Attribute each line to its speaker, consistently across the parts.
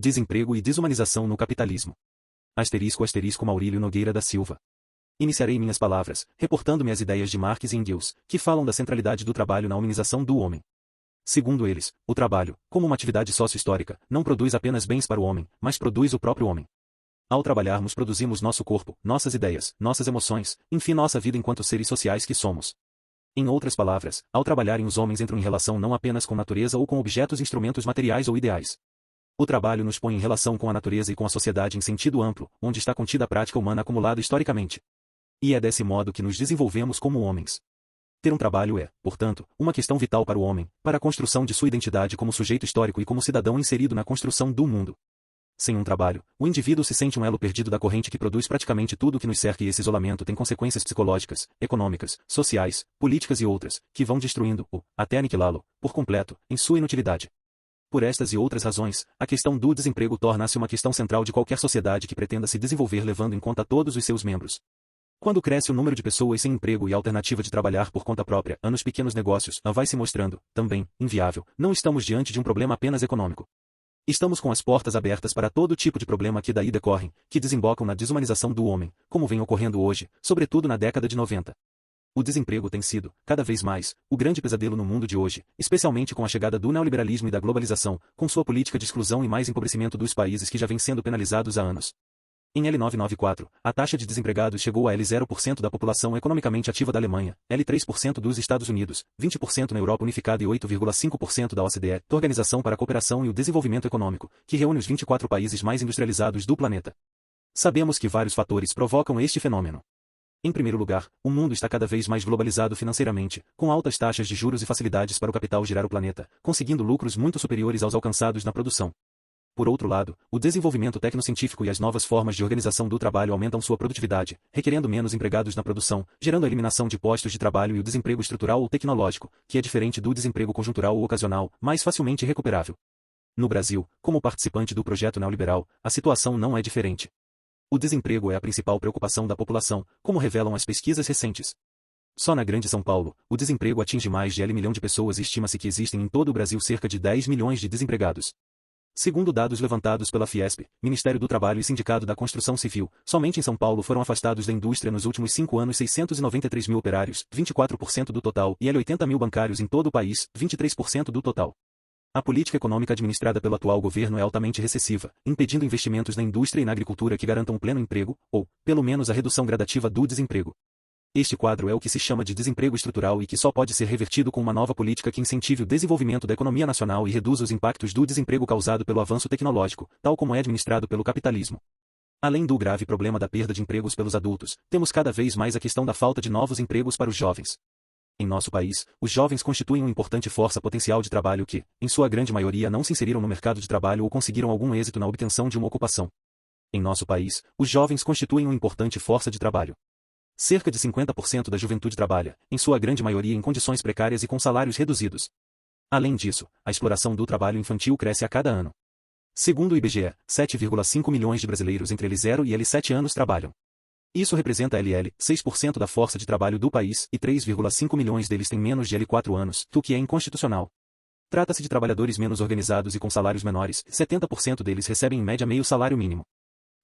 Speaker 1: Desemprego e desumanização no capitalismo. Maurílio Nogueira da Silva. Iniciarei minhas palavras, reportando-me às ideias de Marx e Engels, que falam da centralidade do trabalho na humanização do homem. Segundo eles, o trabalho, como uma atividade sócio-histórica, não produz apenas bens para o homem, mas produz o próprio homem. Ao trabalharmos produzimos nosso corpo, nossas ideias, nossas emoções, enfim nossa vida enquanto seres sociais que somos. Em outras palavras, ao trabalharem os homens entram em relação não apenas com natureza ou com objetos e instrumentos materiais ou ideais. O trabalho nos põe em relação com a natureza e com a sociedade em sentido amplo, onde está contida a prática humana acumulada historicamente. E é desse modo que nos desenvolvemos como homens. Ter um trabalho é, portanto, uma questão vital para o homem, para a construção de sua identidade como sujeito histórico e como cidadão inserido na construção do mundo. Sem um trabalho, o indivíduo se sente um elo perdido da corrente que produz praticamente tudo o que nos cerca e esse isolamento tem consequências psicológicas, econômicas, sociais, políticas e outras, que vão destruindo-o, até aniquilá-lo, por completo, em sua inutilidade. Por estas e outras razões, a questão do desemprego torna-se uma questão central de qualquer sociedade que pretenda se desenvolver levando em conta todos os seus membros. Quando cresce o número de pessoas sem emprego e a alternativa de trabalhar por conta própria, nos pequenos negócios, vai se mostrando, também, inviável, não estamos diante de um problema apenas econômico. Estamos com as portas abertas para todo tipo de problema que daí decorrem, que desembocam na desumanização do homem, como vem ocorrendo hoje, sobretudo na década de 90. O desemprego tem sido, cada vez mais, o grande pesadelo no mundo de hoje, especialmente com a chegada do neoliberalismo e da globalização, com sua política de exclusão e mais empobrecimento dos países que já vêm sendo penalizados há anos. Em L994, a taxa de desempregados chegou a L0% da população economicamente ativa da Alemanha, L3% dos Estados Unidos, 20% na Europa Unificada e 8,5% da OCDE, Organização para a Cooperação e o Desenvolvimento Econômico, que reúne os 24 países mais industrializados do planeta. Sabemos que vários fatores provocam este fenômeno. Em primeiro lugar, o mundo está cada vez mais globalizado financeiramente, com altas taxas de juros e facilidades para o capital girar o planeta, conseguindo lucros muito superiores aos alcançados na produção. Por outro lado, o desenvolvimento tecnocientífico e as novas formas de organização do trabalho aumentam sua produtividade, requerendo menos empregados na produção, gerando a eliminação de postos de trabalho e o desemprego estrutural ou tecnológico, que é diferente do desemprego conjuntural ou ocasional, mais facilmente recuperável. No Brasil, como participante do projeto neoliberal, a situação não é diferente. O desemprego é a principal preocupação da população, como revelam as pesquisas recentes. Só na Grande São Paulo, o desemprego atinge mais de 1 milhão de pessoas e estima-se que existem em todo o Brasil cerca de 10 milhões de desempregados. Segundo dados levantados pela Fiesp, Ministério do Trabalho e Sindicato da Construção Civil, somente em São Paulo foram afastados da indústria nos últimos 5 anos 693 mil operários, 24% do total, e 80 mil bancários em todo o país, 23% do total. A política econômica administrada pelo atual governo é altamente recessiva, impedindo investimentos na indústria e na agricultura que garantam pleno emprego, ou, pelo menos a redução gradativa do desemprego. Este quadro é o que se chama de desemprego estrutural e que só pode ser revertido com uma nova política que incentive o desenvolvimento da economia nacional e reduza os impactos do desemprego causado pelo avanço tecnológico, tal como é administrado pelo capitalismo. Além do grave problema da perda de empregos pelos adultos, temos cada vez mais a questão da falta de novos empregos para os jovens. Em nosso país, os jovens constituem uma importante força potencial de trabalho que, em sua grande maioria, não se inseriram no mercado de trabalho ou conseguiram algum êxito na obtenção de uma ocupação. Em nosso país, os jovens constituem uma importante força de trabalho. Cerca de 50% da juventude trabalha, em sua grande maioria em condições precárias e com salários reduzidos. Além disso, a exploração do trabalho infantil cresce a cada ano. Segundo o IBGE, 7,5 milhões de brasileiros entre L0 e L7 anos trabalham. Isso representa LL, 6% da força de trabalho do país, e 3,5 milhões deles têm menos de L4 anos, o que é inconstitucional. Trata-se de trabalhadores menos organizados e com salários menores, 70% deles recebem em média meio salário mínimo.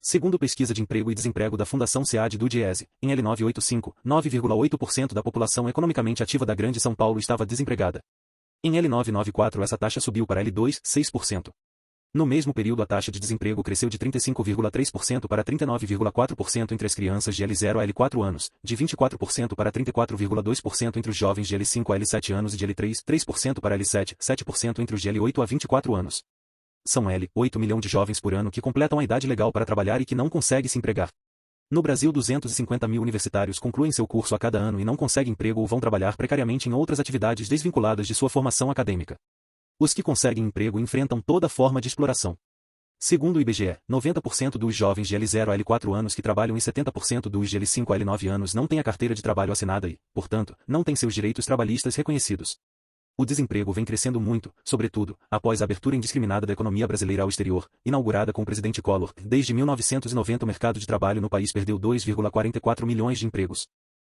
Speaker 1: Segundo pesquisa de emprego e desemprego da Fundação SEAD do DIESE, em L985, 9,8% da população economicamente ativa da Grande São Paulo estava desempregada. Em L994 essa taxa subiu para L2, 6%. No mesmo período a taxa de desemprego cresceu de 35,3% para 39,4% entre as crianças de L0 a L4 anos, de 24% para 34,2% entre os jovens de L5 a L7 anos e de L3, 3% para L7, 7% entre os de L8 a 24 anos. São 8 milhões de jovens por ano que completam a idade legal para trabalhar e que não conseguem se empregar. No Brasil 250 mil universitários concluem seu curso a cada ano e não conseguem emprego ou vão trabalhar precariamente em outras atividades desvinculadas de sua formação acadêmica. Os que conseguem emprego enfrentam toda forma de exploração. Segundo o IBGE, 90% dos jovens de L0 a L4 anos que trabalham e 70% dos de L5 a L9 anos não têm a carteira de trabalho assinada e, portanto, não têm seus direitos trabalhistas reconhecidos. O desemprego vem crescendo muito, sobretudo, após a abertura indiscriminada da economia brasileira ao exterior, inaugurada com o presidente Collor. Desde 1990 o mercado de trabalho no país perdeu 2,44 milhões de empregos.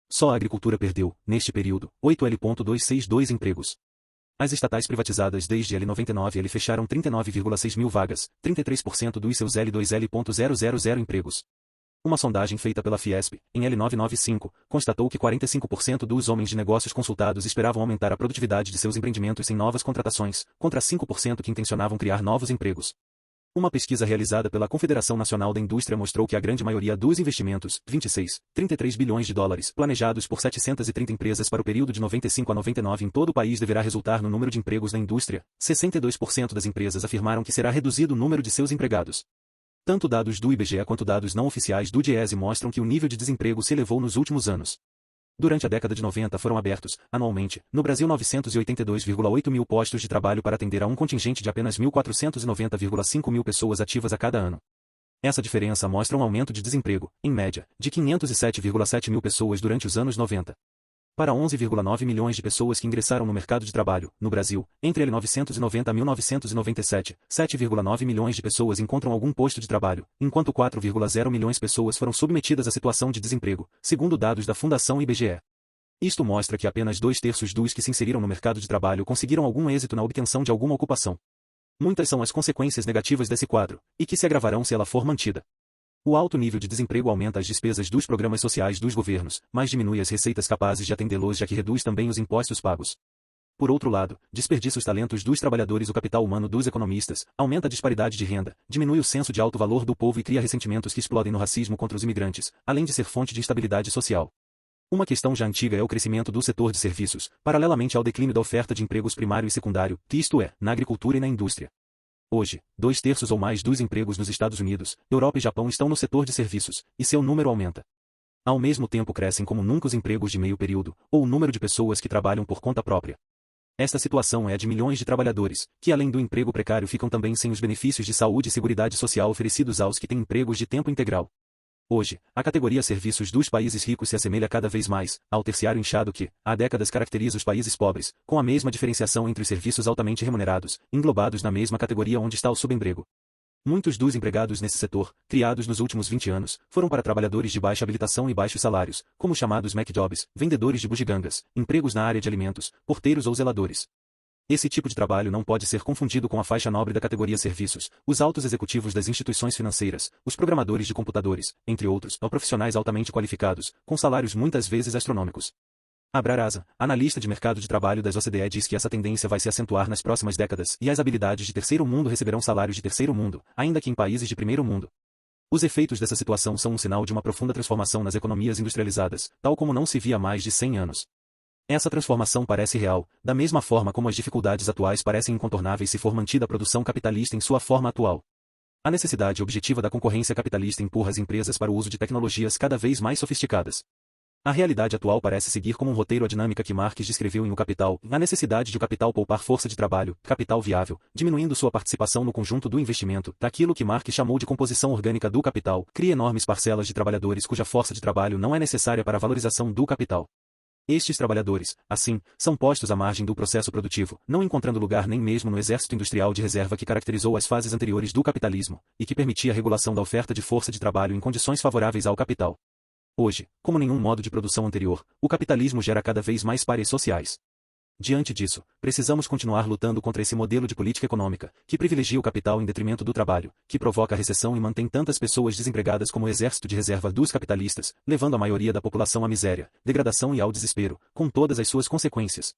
Speaker 1: Só a agricultura perdeu, neste período, 8,262 empregos. As estatais privatizadas desde L99 fecharam 39,6 mil vagas, 33% dos seus L2L.000 empregos. Uma sondagem feita pela Fiesp, em L995, constatou que 45% dos homens de negócios consultados esperavam aumentar a produtividade de seus empreendimentos sem novas contratações, contra 5% que intencionavam criar novos empregos. Uma pesquisa realizada pela Confederação Nacional da Indústria mostrou que a grande maioria dos investimentos, 26,33 bilhões de dólares, planejados por 730 empresas para o período de 95 a 99 em todo o país deverá resultar no número de empregos na indústria. 62% das empresas afirmaram que será reduzido o número de seus empregados. Tanto dados do IBGE quanto dados não oficiais do DIEESE mostram que o nível de desemprego se elevou nos últimos anos. Durante a década de 90 foram abertos, anualmente, no Brasil 982,8 mil postos de trabalho para atender a um contingente de apenas 1.490,5 mil pessoas ativas a cada ano. Essa diferença mostra um aumento de desemprego, em média, de 507,7 mil pessoas durante os anos 90. Para 11,9 milhões de pessoas que ingressaram no mercado de trabalho, no Brasil, entre 1990 a 1997, 7,9 milhões de pessoas encontram algum posto de trabalho, enquanto 4,0 milhões de pessoas foram submetidas à situação de desemprego, segundo dados da Fundação IBGE. Isto mostra que apenas 2/3 dos que se inseriram no mercado de trabalho conseguiram algum êxito na obtenção de alguma ocupação. Muitas são as consequências negativas desse quadro, e que se agravarão se ela for mantida. O alto nível de desemprego aumenta as despesas dos programas sociais dos governos, mas diminui as receitas capazes de atendê-los, já que reduz também os impostos pagos. Por outro lado, desperdiça os talentos dos trabalhadores e o capital humano dos economistas, aumenta a disparidade de renda, diminui o senso de alto valor do povo e cria ressentimentos que explodem no racismo contra os imigrantes, além de ser fonte de instabilidade social. Uma questão já antiga é o crescimento do setor de serviços, paralelamente ao declínio da oferta de empregos primário e secundário, isto é, na agricultura e na indústria. Hoje, 2/3 ou mais dos empregos nos Estados Unidos, Europa e Japão estão no setor de serviços, e seu número aumenta. Ao mesmo tempo crescem como nunca os empregos de meio período, ou o número de pessoas que trabalham por conta própria. Esta situação é a de milhões de trabalhadores, que além do emprego precário ficam também sem os benefícios de saúde e seguridade social oferecidos aos que têm empregos de tempo integral. Hoje, a categoria serviços dos países ricos se assemelha cada vez mais ao terciário inchado que, há décadas caracteriza os países pobres, com a mesma diferenciação entre os serviços altamente remunerados, englobados na mesma categoria onde está o subemprego. Muitos dos empregados nesse setor, criados nos últimos 20 anos, foram para trabalhadores de baixa habilitação e baixos salários, como os chamados McJobs, vendedores de bugigangas, empregos na área de alimentos, porteiros ou zeladores. Esse tipo de trabalho não pode ser confundido com a faixa nobre da categoria serviços, os altos executivos das instituições financeiras, os programadores de computadores, entre outros, ou profissionais altamente qualificados, com salários muitas vezes astronômicos. Abrar Asa, analista de mercado de trabalho das OCDE, diz que essa tendência vai se acentuar nas próximas décadas e as habilidades de terceiro mundo receberão salários de terceiro mundo, ainda que em países de primeiro mundo. Os efeitos dessa situação são um sinal de uma profunda transformação nas economias industrializadas, tal como não se via há mais de 100 anos. Essa transformação parece real, da mesma forma como as dificuldades atuais parecem incontornáveis se for mantida a produção capitalista em sua forma atual. A necessidade objetiva da concorrência capitalista empurra as empresas para o uso de tecnologias cada vez mais sofisticadas. A realidade atual parece seguir como um roteiro a dinâmica que Marx descreveu em O Capital, a necessidade de o capital poupar força de trabalho, capital viável, diminuindo sua participação no conjunto do investimento, daquilo que Marx chamou de composição orgânica do capital, cria enormes parcelas de trabalhadores cuja força de trabalho não é necessária para a valorização do capital. Estes trabalhadores, assim, são postos à margem do processo produtivo, não encontrando lugar nem mesmo no exército industrial de reserva que caracterizou as fases anteriores do capitalismo, e que permitia a regulação da oferta de força de trabalho em condições favoráveis ao capital. Hoje, como nenhum modo de produção anterior, o capitalismo gera cada vez mais párias sociais. Diante disso, precisamos continuar lutando contra esse modelo de política econômica, que privilegia o capital em detrimento do trabalho, que provoca a recessão e mantém tantas pessoas desempregadas como o exército de reserva dos capitalistas, levando a maioria da população à miséria, degradação e ao desespero, com todas as suas consequências.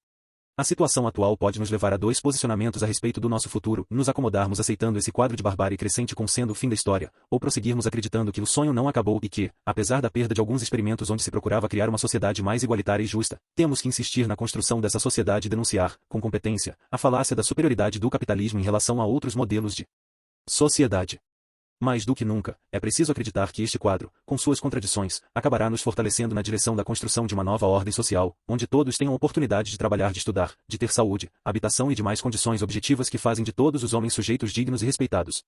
Speaker 1: A situação atual pode nos levar a dois posicionamentos a respeito do nosso futuro: nos acomodarmos aceitando esse quadro de barbárie crescente como sendo o fim da história, ou prosseguirmos acreditando que o sonho não acabou e que, apesar da perda de alguns experimentos onde se procurava criar uma sociedade mais igualitária e justa, temos que insistir na construção dessa sociedade e denunciar, com competência, a falácia da superioridade do capitalismo em relação a outros modelos de sociedade. Mais do que nunca, é preciso acreditar que este quadro, com suas contradições, acabará nos fortalecendo na direção da construção de uma nova ordem social, onde todos tenham oportunidade de trabalhar, de estudar, de ter saúde, habitação e demais condições objetivas que fazem de todos os homens sujeitos dignos e respeitados.